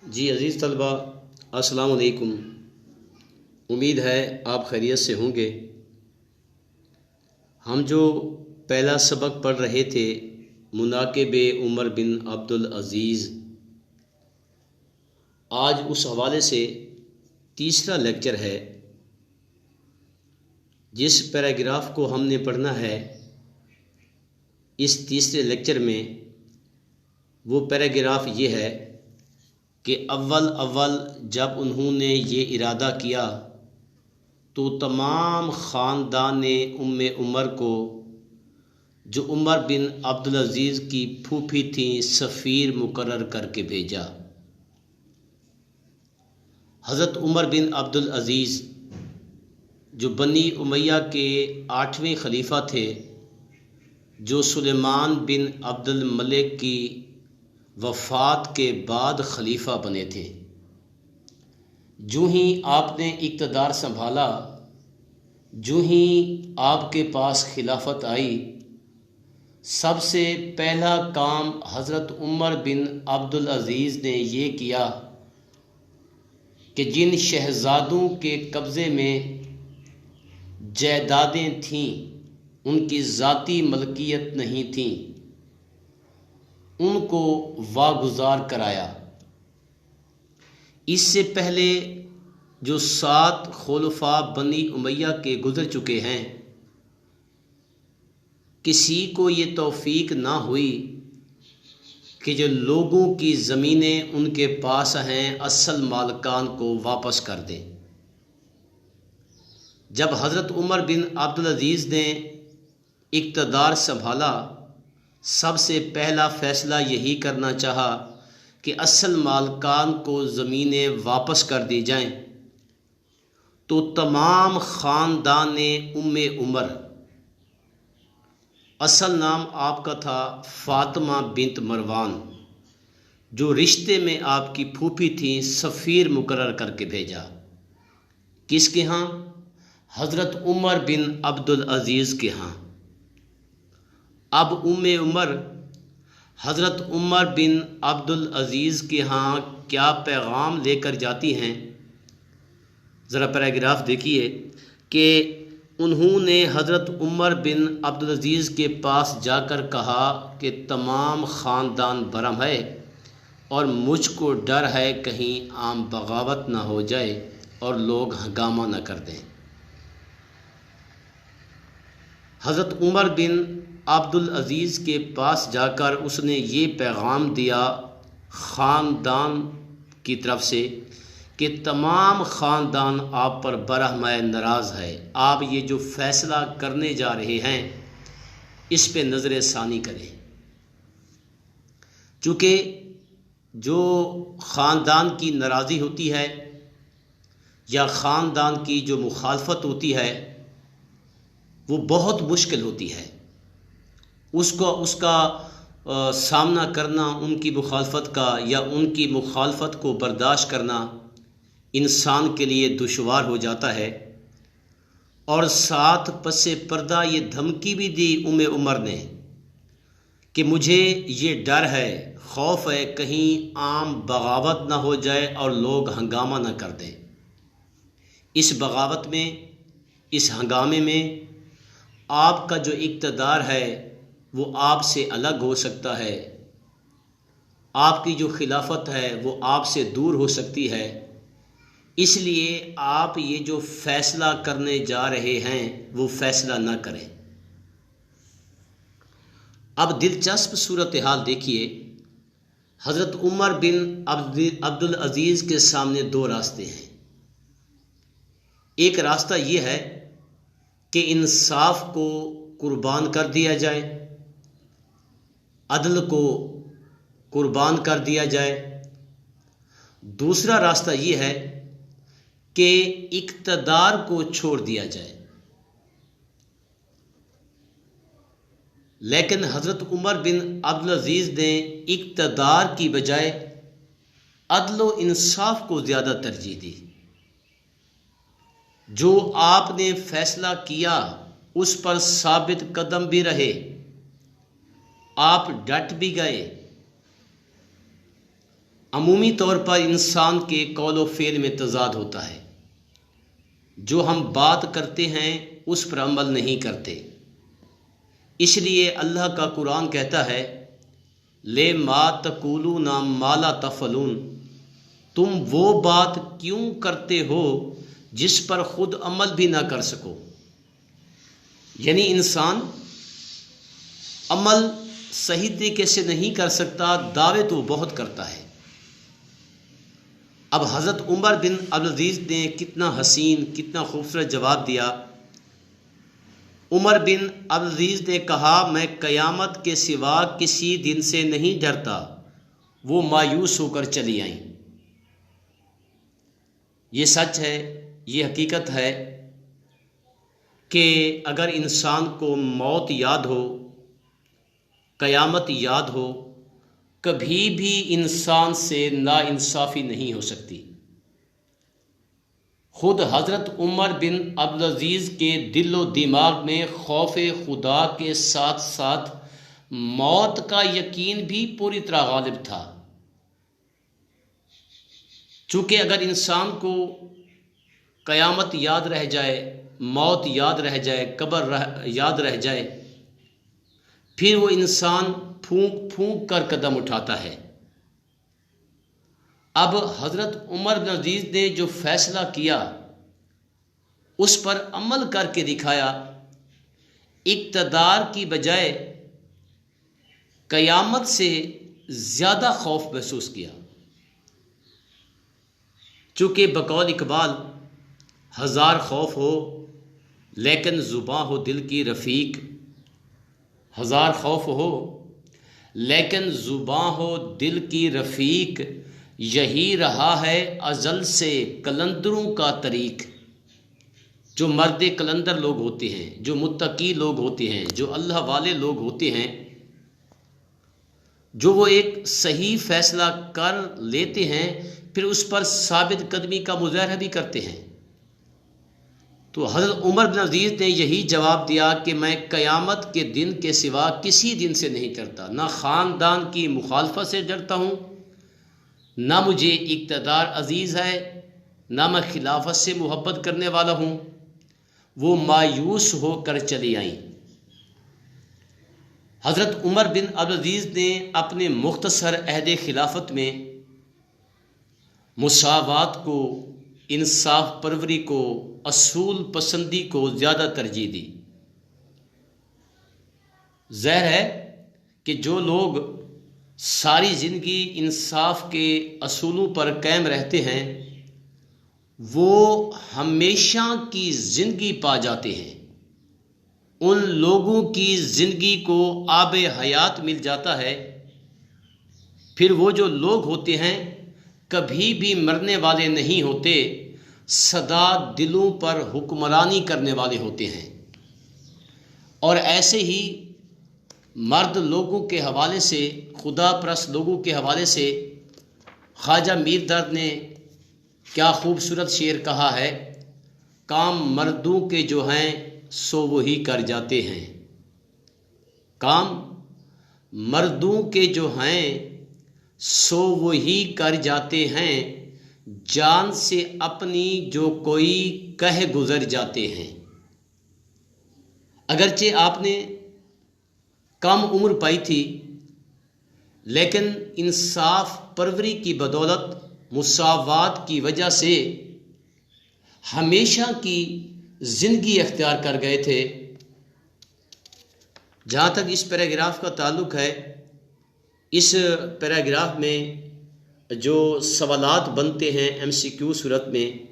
जी अज़ीज़ तलबा, अस्सलाम वालेकुम। उम्मीद है आप खैरियत से होंगे। हम जो पहला सबक पढ़ रहे थे मुनाकिब उमर बिन अब्दुल अज़ीज़, आज उस हवाले से तीसरा लेक्चर है। जिस पैराग्राफ को हमने पढ़ना है इस तीसरे लेक्चर में, वो पैराग्राफ ये है कि अव्वल जब उन्होंने ये इरादा किया तो तमाम ख़ानदान ने उम्मे उमर को, जो उमर बिन अब्दुल अज़ीज़ की फूफी थी, सफ़ीर मुकर्रर करके भेजा। हज़रत उमर बिन अब्दुल अज़ीज़ जो बनी उमैया के 8वें खलीफा थे, जो सुलेमान बिन अब्दुल मलिक की वफ़ात के बाद खलीफा बने थे। जो ही आपने इक़्तिदार संभाला, जो ही आपके पास खिलाफत आई, सबसे पहला काम हज़रत उमर बिन अब्दुल अज़ीज़ ने ये किया कि जिन शहज़ादों के कब्ज़े में जायदादें थीं, उनकी ज़ाती मलकियत नहीं थी, उनको वागुज़ार कराया। इससे पहले जो 7 खुलफा बनी उमैया के गुज़र चुके हैं, किसी को ये तौफीक ना हुई कि जो लोगों की ज़मीनें उनके पास हैं असल मालिकान को वापस कर दें। जब हज़रत उमर बिन अब्दुल अज़ीज़ ने इक़्तिदार संभाला, सबसे पहला फ़ैसला यही करना चाहा कि असल मालिकान को ज़मीनें वापस कर दी जाएं। तो तमाम ख़ानदान ने उम्मे उमर, असल नाम आपका था फ़ातिमा बिन्त मरवान, जो रिश्ते में आपकी फूफी थी, सफ़ीर मुकर्रर करके भेजा। किसके यहाँ? हज़रत उमर बिन अब्दुल अज़ीज़ के यहाँ। अब उम्मे उमर हज़रत उमर बिन अब्दुल अज़ीज़ के यहाँ क्या पैगाम लेकर जाती हैं, ज़रा पैराग्राफ देखिए कि उन्होंने हज़रत उमर बिन अब्दुल अज़ीज़ के पास जाकर कहा कि तमाम ख़ानदान भरम है और मुझको डर है कहीं आम बगावत ना हो जाए और लोग हंगामा न कर दें। हज़रत उमर बिन अब्दुल अज़ीज़ के पास जाकर उसने ये पैगाम दिया ख़ानदान की तरफ से कि तमाम ख़ानदान आप पर बरहमाए नाराज़ है। आप ये जो फ़ैसला करने जा रहे हैं इस पे नज़र सानी करें। चूँकि जो ख़ानदान की नाराज़ी होती है या ख़ानदान की जो मुखालफत होती है वो बहुत मुश्किल होती है। उसका सामना करना, उनकी मुखालफत का या उनकी मुखालफत को बर्दाश्त करना इंसान के लिए दुश्वार हो जाता है। और साथ पसे पर्दा ये धमकी भी दी उम्मे उमर ने कि मुझे ये डर है, खौफ है कहीं आम बगावत ना हो जाए और लोग हंगामा ना कर दें। इस बगावत में, इस हंगामे में आपका जो इक़्तिदार है वो आपसे अलग हो सकता है, आपकी जो खिलाफत है वो आपसे दूर हो सकती है। इसलिए आप ये जो फ़ैसला करने जा रहे हैं वो फ़ैसला ना करें। अब दिलचस्प सूरत हाल देखिए। हज़रत उमर बिन अब्दुल अज़ीज़ के सामने 2 रास्ते हैं। एक रास्ता ये है कि इंसाफ को कुर्बान कर दिया जाए, अदल को कुर्बान कर दिया जाए। दूसरा रास्ता ये है कि इक़्तिदार को छोड़ दिया जाए। लेकिन हज़रत उमर बिन अब्दुल अज़ीज़ ने इक़्तिदार की बजाय अदल व इंसाफ को ज़्यादा तरजीह दी। जो आपने फ़ैसला किया उस पर साबित कदम भी रहे, आप डट भी गए। अमूमी तौर पर इंसान के कौल व फ़ेल में तज़ाद होता है। जो हम बात करते हैं उस पर अमल नहीं करते। इसलिए अल्लाह का कुरान कहता है, ले मा तकूलूना मा ला तफ़अलून, तुम वो बात क्यों करते हो जिस पर खुद अमल भी ना कर सको। यानी इंसान अमल सही तरीके से नहीं कर सकता, दावे तो बहुत करता है। अब हज़रत उमर बिन अब्दुल अज़ीज़ ने कितना हसीन, कितना खूबसूरत जवाब दिया। उमर बिन अब्दुल अज़ीज़ ने कहा, मैं क़यामत के सिवा किसी दिन से नहीं डरता। वो मायूस होकर चली आईं। ये सच है, ये हकीकत है कि अगर इंसान को मौत याद हो, क़यामत याद हो, कभी भी इंसान से नाइंसाफ़ी नहीं हो सकती। खुद हज़रत उमर बिन अब्दुल अज़ीज़ के दिलो दिमाग में खौफ खुदा के साथ साथ मौत का यकीन भी पूरी तरह गालिब था। चूँकि अगर इंसान को क़यामत याद रह जाए, मौत याद रह जाए, कब्र याद रह जाए, फिर वो इंसान फूंक फूंक कर कदम उठाता है। अब हज़रत उमर बिन अज़ीज़ ने जो फ़ैसला किया उस पर अमल करके दिखाया। इक़्तिदार की बजाय क़यामत से ज़्यादा खौफ महसूस किया। चूँकि बकौल इकबाल, हज़ार खौफ हो लेकिन ज़ुबां हो दिल की रफ़ीक, हज़ार खौफ हो लेकिन ज़ुबां हो दिल की रफ़ीक, यही रहा है अज़ल से कलंदरों का तरीक़। जो मर्द कलंदर लोग होते हैं, जो मुत्तकी लोग होते हैं, जो अल्लाह वाले लोग होते हैं, जो वो एक सही फ़ैसला कर लेते हैं फिर उस पर साबित कदमी का मुज़ाहरा भी करते हैं। तो हज़रत उमर बिन अज़ीज़ ने यही जवाब दिया कि मैं क़यामत के दिन के सिवा किसी दिन से नहीं डरता। ना ख़ानदान की मुखालफत से डरता हूँ, ना मुझे इक़्तिदार अज़ीज़ है, ना मैं खिलाफत से मोहब्बत करने वाला हूँ। वो मायूस होकर चली आईं। हज़रत उमर बिन अब्दुल अज़ीज़ ने अपने मुख्तसर अहद खिलाफत में मुसावात को, इंसाफ परवरी को, असूल पसंदी को ज़्यादा तरजीह दी। ज़ाहिर है कि जो लोग सारी ज़िंदगी इंसाफ के असूलों पर कायम रहते हैं वो हमेशा की ज़िंदगी पा जाते हैं। उन लोगों की ज़िंदगी को आब हयात मिल जाता है। फिर वो जो लोग होते हैं कभी भी मरने वाले नहीं होते, सदा दिलों पर हुक्मरानी करने वाले होते हैं। और ऐसे ही मर्द लोगों के हवाले से, खुदा परस्त लोगों के हवाले से ख्वाजा मीर दर्द ने क्या खूबसूरत शेर कहा है, काम मर्दों के जो हैं सो वही कर जाते हैं। काम मर्दों के जो हैं सो वही कर जाते हैं, जान से अपनी जो कोई कह गुजर जाते हैं। अगरचे आपने कम उम्र पाई थी लेकिन इंसाफ परवरी की बदौलत, मुसावात की वजह से हमेशा की ज़िंदगी अख्तियार कर गए थे। जहाँ तक इस पैराग्राफ का ताल्लुक़ है, इस पैराग्राफ में जो सवालात बनते हैं MCQ सूरत में,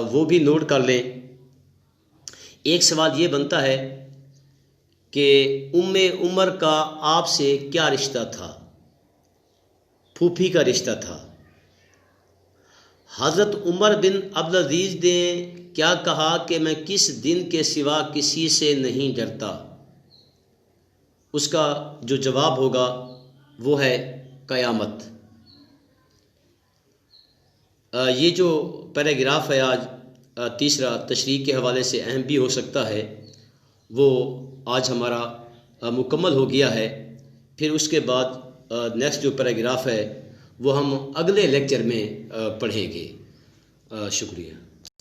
वो भी नोट कर लें। एक सवाल ये बनता है कि उम्मे उमर का आपसे क्या रिश्ता था? फूफी का रिश्ता था। हज़रत उमर बिन अब्दुल अज़ीज़ ने क्या कहा कि मैं किस दिन के सिवा किसी से नहीं डरता? उसका जो जवाब होगा वो है क़यामत। ये जो पैराग्राफ है आज तीसरा तशरीह के हवाले से अहम भी हो सकता है, वो आज हमारा मुकम्मल हो गया है। फिर उसके बाद नेक्स्ट जो पैराग्राफ है वो हम अगले लेक्चर में पढ़ेंगे। शुक्रिया।